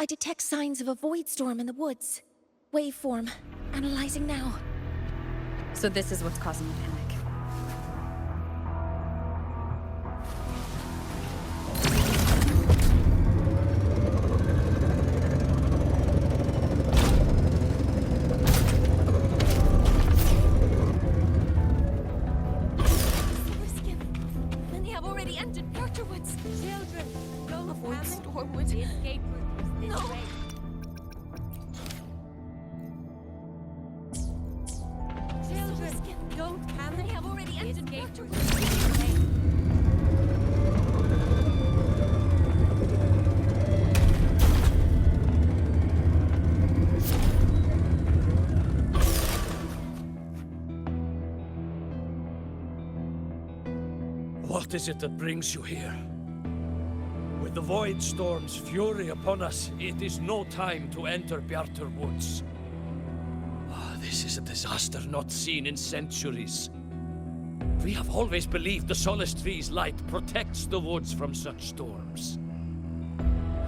I detect signs of a void storm in the woods. Waveform. Analyzing now. So this is what's causing the panic. Many have already entered Woods. Children, don't A void panic. storm would... The escape route is this No. way. Children, don't panic. Many have already The entered escape route Woods. is this way. What is it that brings you here? With the Void Storm's fury upon us, it is no time to enter Bjartur Woods. This is a disaster not seen in centuries. We have always believed the Solace Tree's light protects the woods from such storms.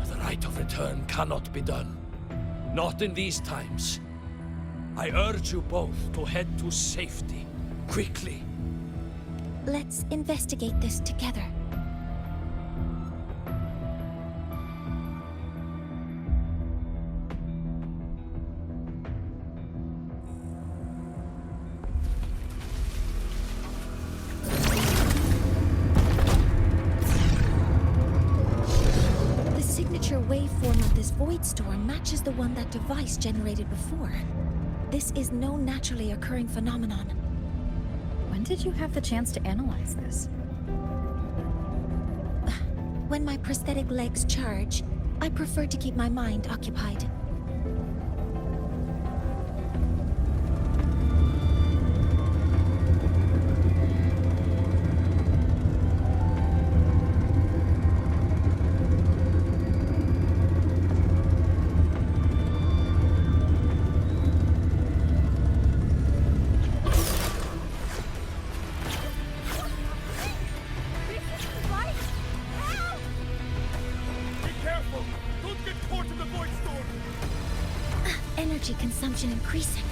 The rite of return cannot be done. Not in these times. I urge you both to head to safety, quickly. Let's investigate this together. The signature waveform of this void storm matches the one that device generated before. This is no naturally occurring phenomenon. When did you have the chance to analyze this? When my prosthetic legs charge, I prefer to keep my mind occupied. Energy consumption increasing.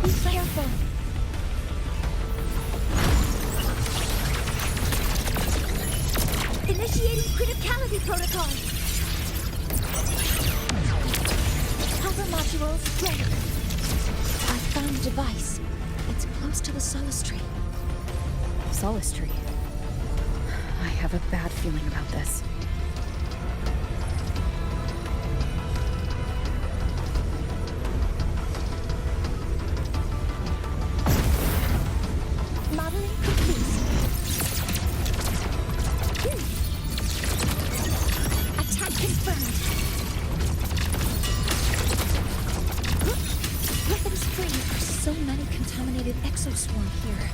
Be careful. Initiating criticality protocol. Power modules ready. I found a device. It's close to the Solace Tree. Solace Tree. I have a bad feeling about this. Modeling complete. Attack confirmed. Weapons free. There's so many contaminated exoswarm here.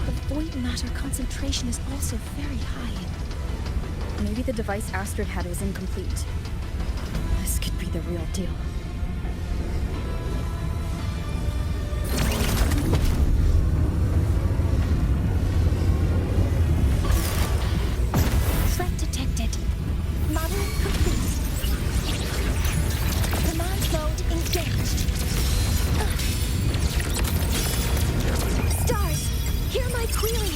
The void matter concentration is also very high. Maybe the device Astrid had was incomplete. This could be the real deal. Threat detected. Modeling complete. Command mode engaged. Stars, hear my query.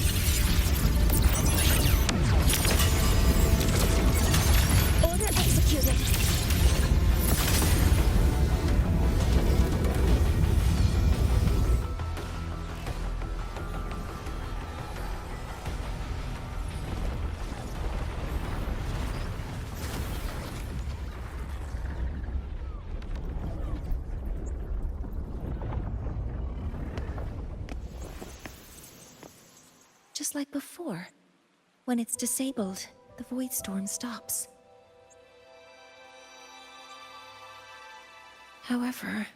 Order executed. Just like before. When it's disabled, the void storm stops. However...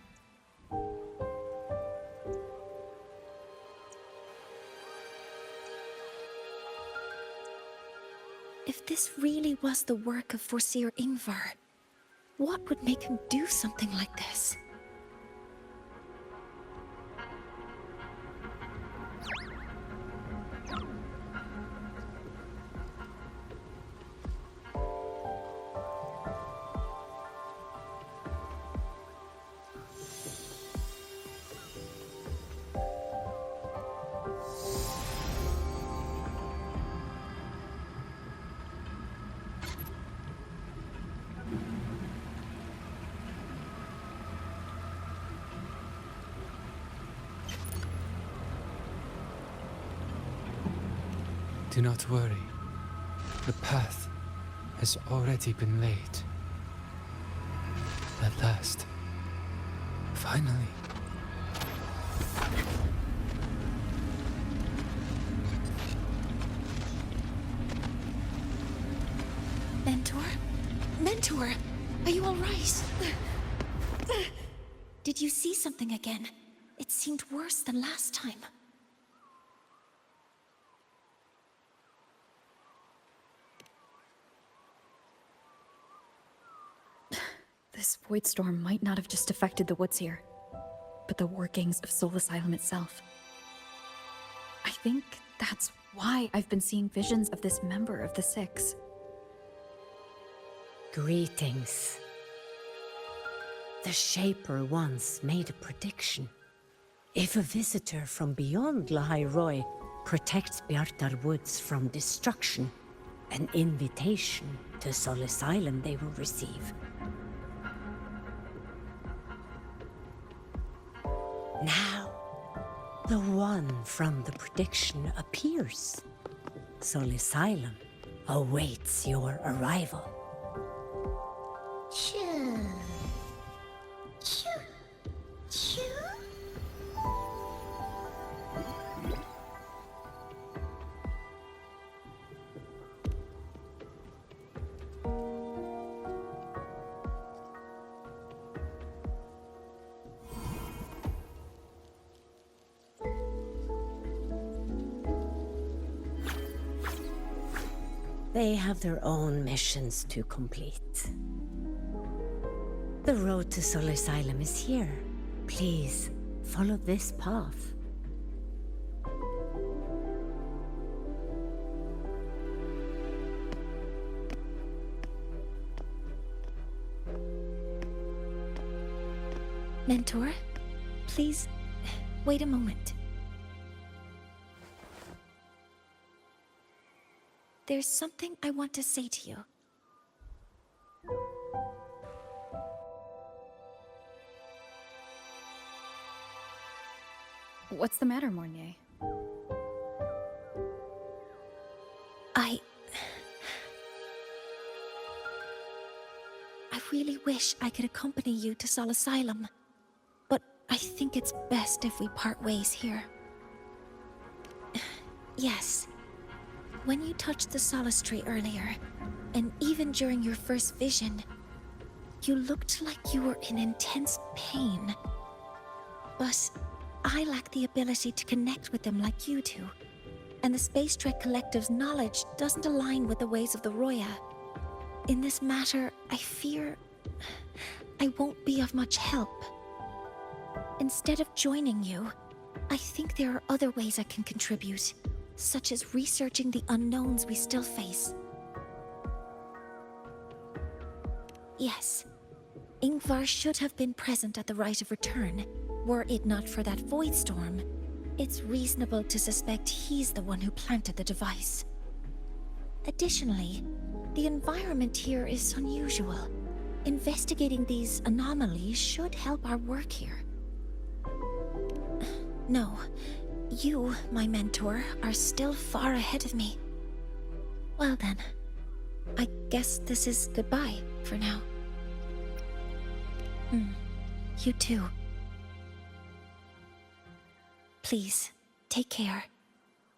if this really was the work of Forseer Ingvar, What would make him do something like this? Do not worry. The path has already been laid. At last. Finally. Mentor? Mentor! Are you alright? Did you see something again? It seemed worse than last time. This void storm might not have just affected the woods here, but the workings of Soul Asylum itself. I think that's why I've been seeing visions of this member of the Six. Greetings. The Shaper once made a prediction. If a visitor from beyond Lahai Roy protects Bjartar Woods from destruction, an invitation to Soul Asylum they will receive. Now, the one from the prediction appears. Soul Asylum awaits your arrival. Choo. Choo. Choo. They have their own missions to complete. The road to Soul Asylum is here. Please, follow this path. Mentor, please, wait a moment. There's something I want to say to you. What's the matter, Mornier? I really wish I could accompany you to Soul Asylum, but I think it's best if we part ways here. Yes. When you touched the Solace Tree earlier, and even during your first vision, you looked like you were in intense pain. But I lack the ability to connect with them like you do, and the Space Trek Collective's knowledge doesn't align with the ways of the Roya. In this matter, I fear I won't be of much help. Instead of joining you, I think there are other ways I can contribute, such as researching the unknowns we still face. Yes, Ingvar should have been present at the Rite of Return. Were it not for that void storm, it's reasonable to suspect he's the one who planted the device. Additionally, the environment here is unusual. Investigating these anomalies should help our work here. No. You, my mentor, are still far ahead of me. Well then, I guess this is goodbye for now. You too. Please, take care.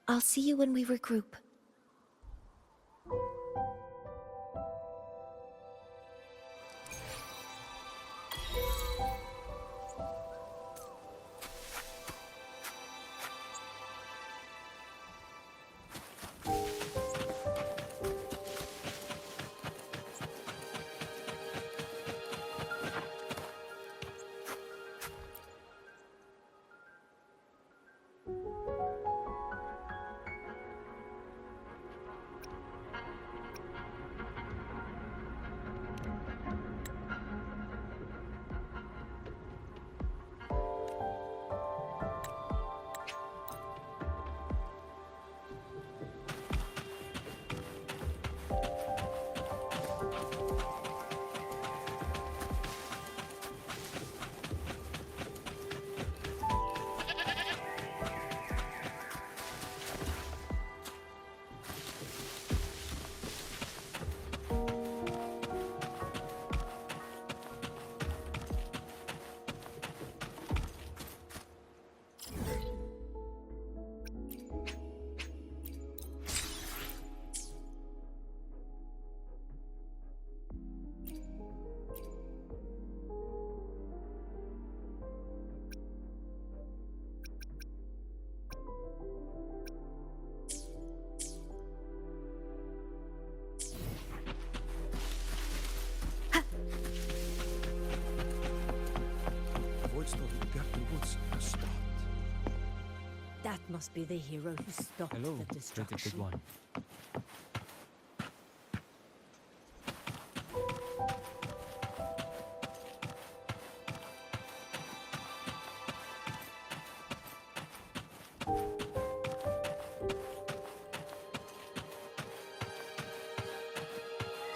I'll see you when we regroup. must be the hero who stopped Hello, the pretty destruction. big one.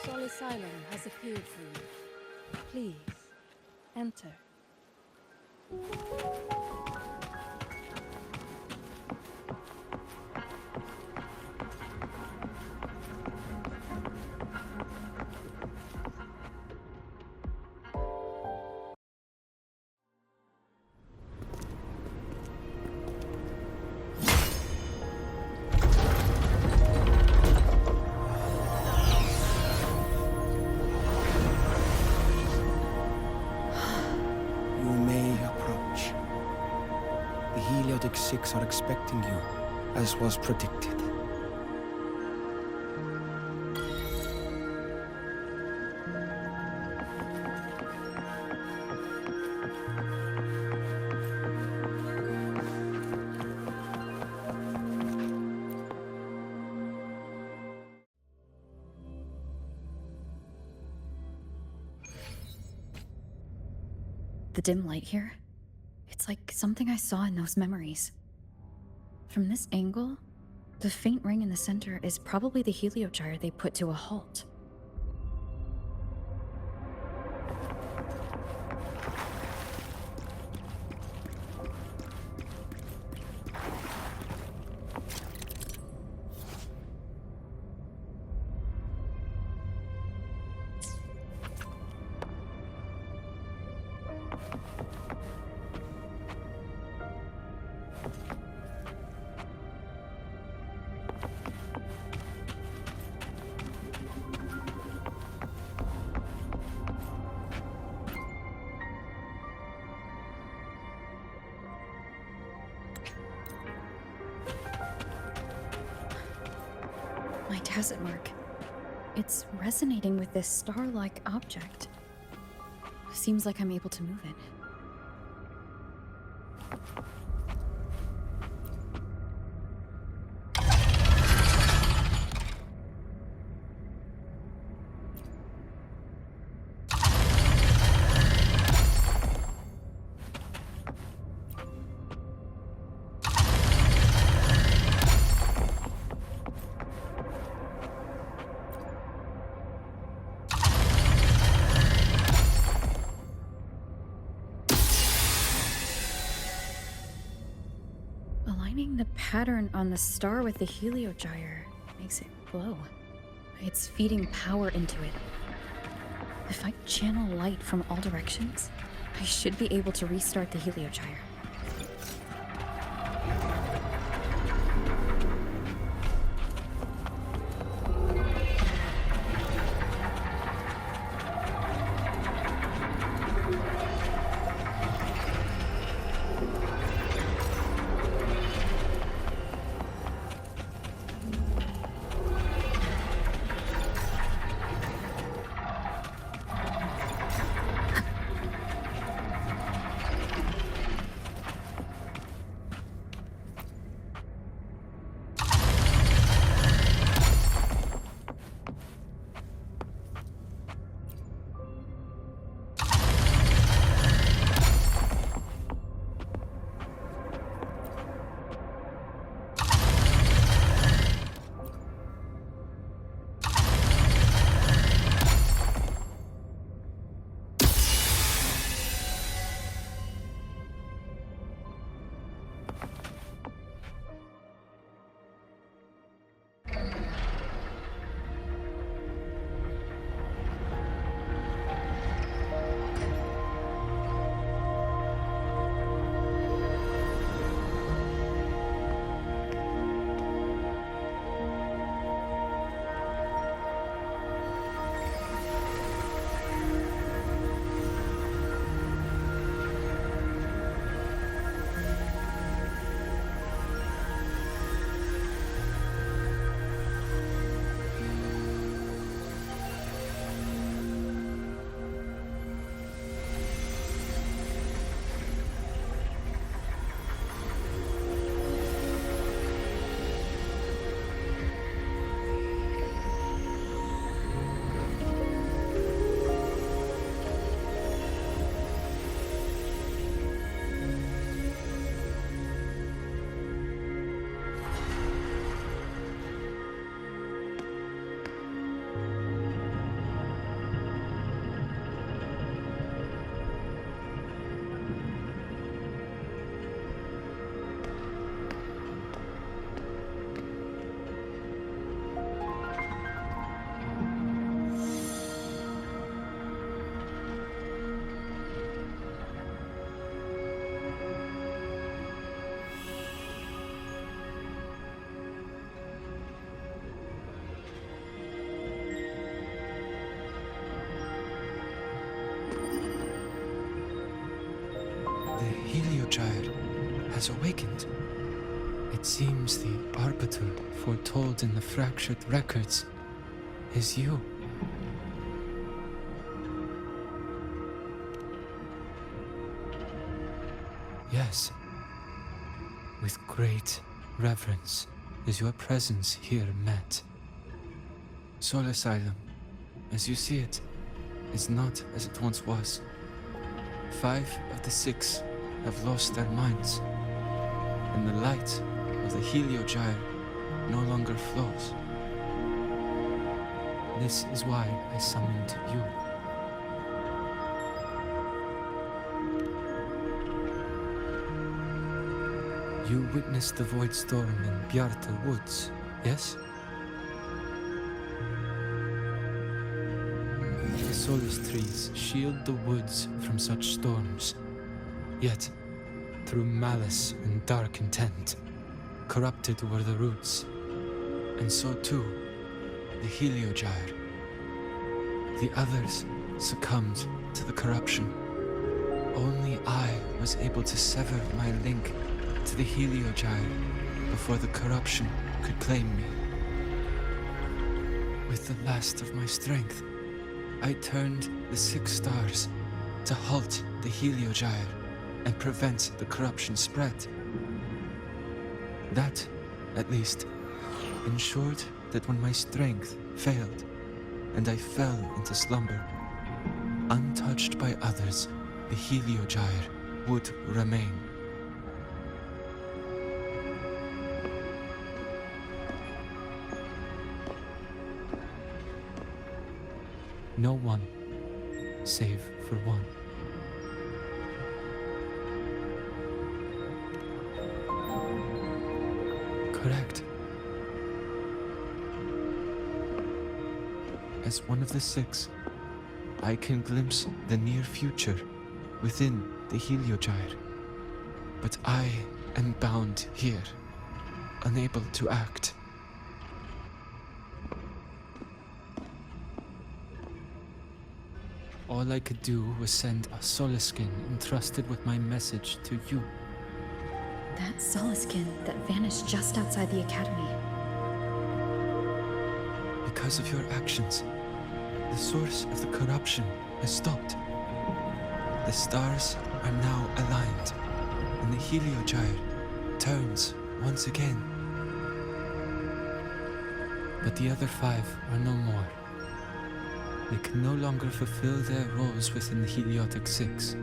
Solisylum has appeared for you. Please, enter. You may approach. The Heliotic Six are expecting you, as was predicted. The dim light here, it's like something I saw in those memories. From this angle, the faint ring in the center is probably the heliogyre they put to a halt. My tacit mark. It's resonating with this star-like object. Seems like I'm able to move it. Aligning the pattern on the star with the heliogyre makes it glow. It's feeding power into it. If I channel light from all directions, I should be able to restart the heliogyre. Heliogyre has awakened. It seems the arbiter foretold in the fractured records is you. Yes. With great reverence is your presence here met. Soul Asylum, as you see it, is not as it once was. 5 of the 6 have lost their minds, and the light of the Heliogyre no longer flows. This is why I summoned you. You witnessed the void storm in Bjartar Woods, yes? The solace trees shield the woods from such storms. Yet, through malice and dark intent, corrupted were the roots, and so too the Heliogyre. The others succumbed to the corruption. Only I was able to sever my link to the Heliogyre before the corruption could claim me. With the last of my strength, I turned the 6 stars to halt the Heliogyre and prevent the corruption spread. That, at least, ensured that when my strength failed and I fell into slumber, untouched by others, the Heliogyre would remain. No one, save for one. Correct. As one of the 6, I can glimpse the near future within the Heliogyre. But I am bound here, unable to act. All I could do was send a Solaskin entrusted with my message to you. That Solaskin that vanished just outside the academy. Because of your actions, the source of the corruption has stopped. The stars are now aligned, and the Heliogyre turns once again. But the other 5 are no more. They can no longer fulfill their roles within the Heliotic 6.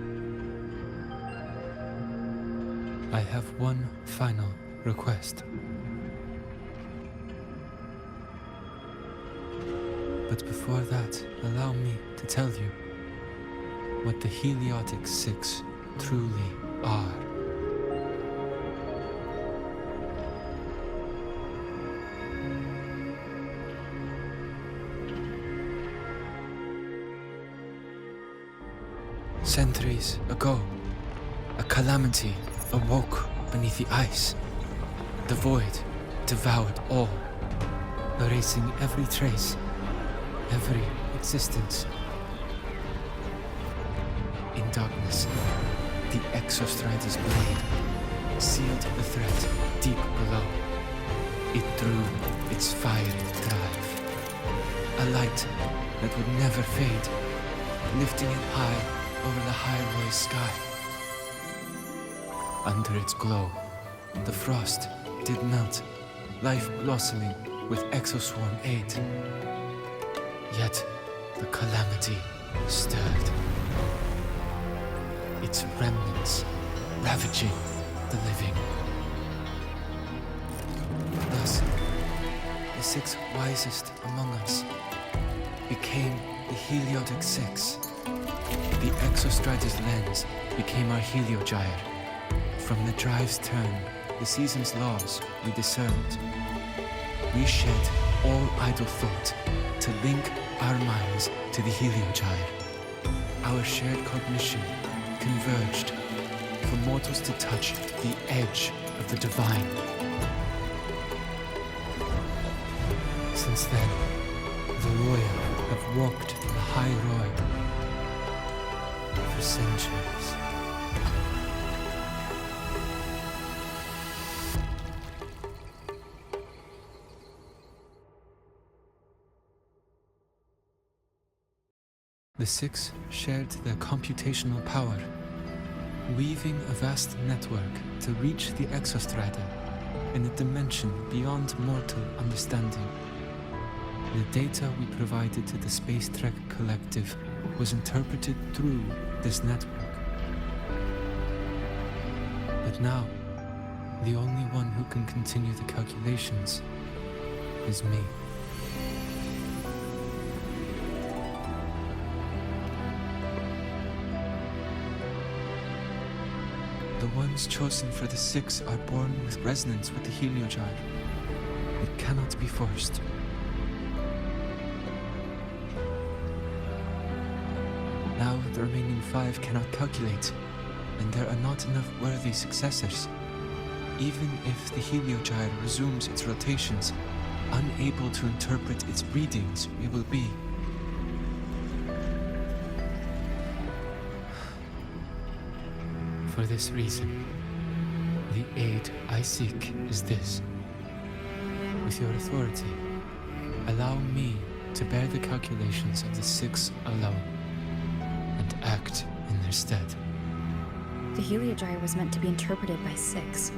I have one final request. But before that, allow me to tell you what the Heliotic 6 truly are. Centuries ago, a calamity awoke beneath the ice. The void devoured all, erasing every trace, every existence. In darkness, the Exostrider's blade sealed the threat deep below. It drew its fiery drive, a light that would never fade, lifting it high over the highway sky. Under its glow, the frost did melt, life blossoming with exoswarm aid. Yet the calamity stirred, its remnants ravaging the living. Thus, the 6 wisest among us became the Heliotic 6. The Exostrider's lens became our Heliogyre. From the drive's turn, the season's laws we discerned. We shed all idle thought to link our minds to the Heliogyre. Our shared cognition converged for mortals to touch the edge of the divine. Since then, the royal have walked the high road for centuries. The six shared their computational power, weaving a vast network to reach the exostrata in a dimension beyond mortal understanding. The data we provided to the Space Trek Collective was interpreted through this network. But now, the only one who can continue the calculations is me. The ones chosen for the six are born with resonance with the heliogyre. It cannot be forced. Now the remaining five cannot calculate, and there are not enough worthy successors. Even if the heliogyre resumes its rotations, unable to interpret its readings, we will be. For this reason, the aid I seek is this. With your authority, allow me to bear the calculations of the six alone, and act in their stead. The heliogyre was meant to be interpreted by six.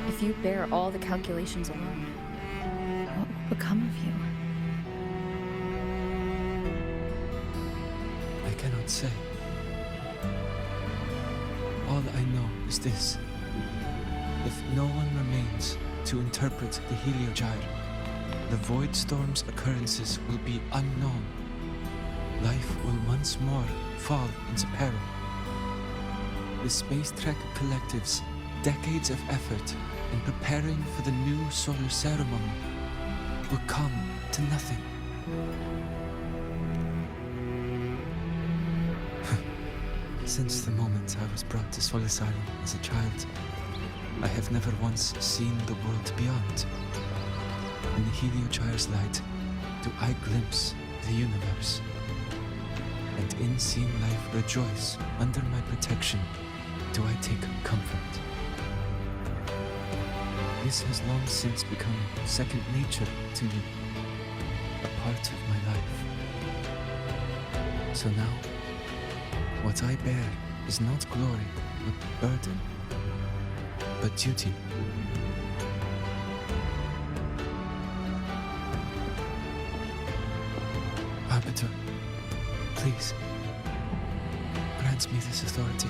If you bear all the calculations alone, what will become of you? I cannot say. All I know is this. If no one remains to interpret the heliogyre, the Void Storm's occurrences will be unknown. Life will once more fall into peril. The Space Trek Collective's decades of effort in preparing for the new solar ceremony will come to nothing. Since the moment I was brought to Soul Asylum as a child, I have never once seen the world beyond. In the heliogyre's light, do I glimpse the universe. And in seeing life rejoice under my protection, do I take comfort. This has long since become second nature to me, a part of my life. So now, what I bear is not glory, but burden, but duty. Arbiter, please, grant me this authority.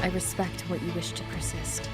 I respect what you wish to persist.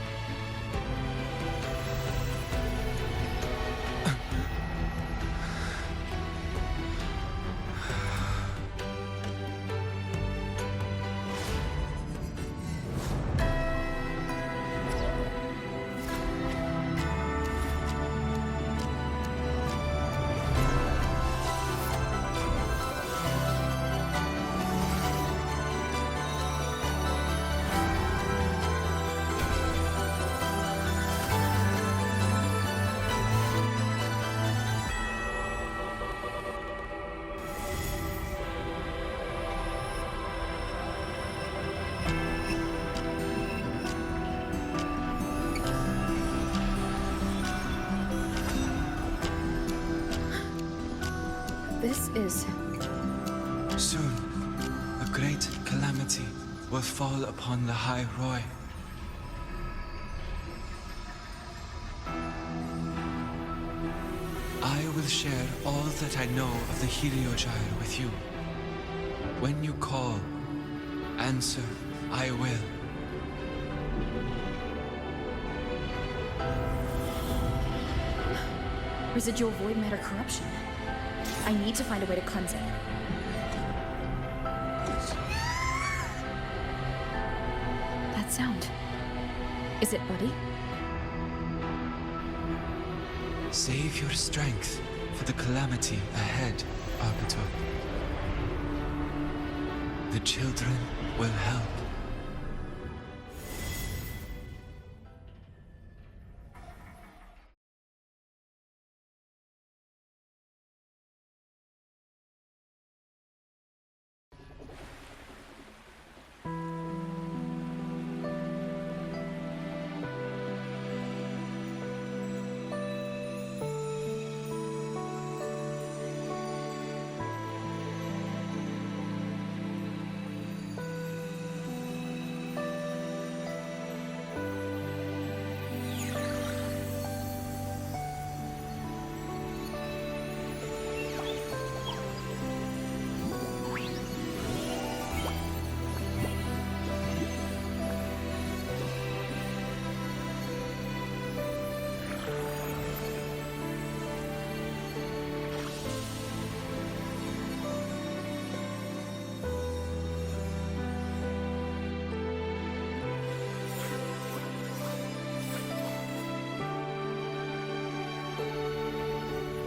This is... Soon, a great calamity will fall upon the High Roy. I will share all that I know of the heliogyre with you. When you call, answer, I will. residual void matter corruption. I need to find a way to cleanse it. That sound. Is it Buddy? Save your strength for the calamity ahead, Arbiter. The children will help.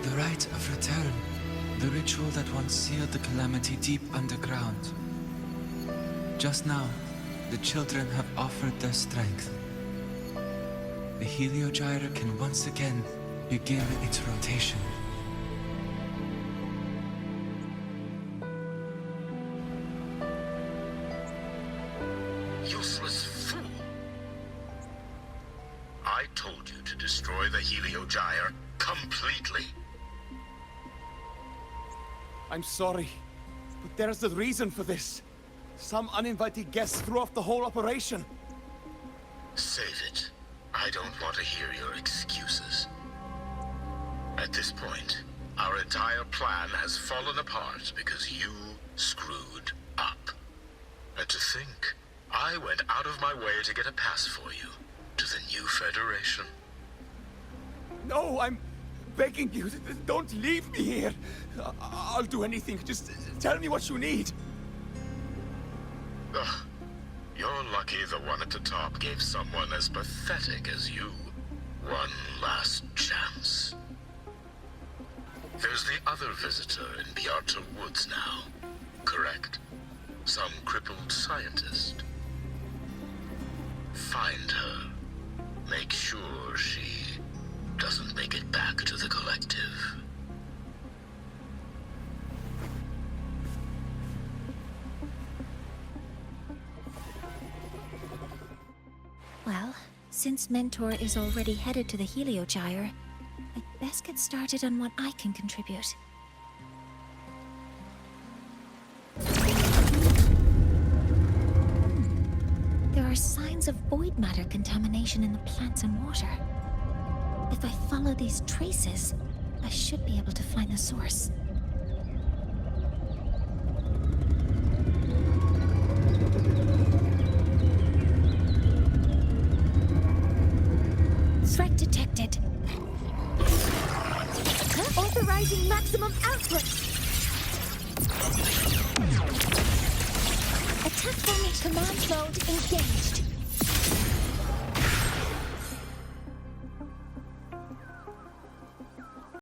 The rite of return. The ritual that once sealed the calamity deep underground. Just now, the children have offered their strength. The Heliogyre can once again begin its rotation. Useless fool! I told you to destroy the Heliogyre completely. I'm sorry, but there's a reason for this. Some uninvited guests threw off the whole operation. Save it. I don't want to hear your excuses. At this point, our entire plan has fallen apart because you screwed up. And to think, I went out of my way to get a pass for you to the new Federation. No, I'm begging you, don't leave me here. I'll do anything, just tell me what you need. Ugh. You're lucky the one at the top gave someone as pathetic as you one last chance. There's the other visitor in Bjarta Woods now, correct? Some crippled scientist. Find her. Make sure she doesn't make it back to the collective. Well, since Mentor is already headed to the Heliogyre, I'd best get started on what I can contribute. There are signs of void matter contamination in the plants and water. If I follow these traces, I should be able to find the source. Threat detected. Authorizing maximum output. Attack forming command mode engaged.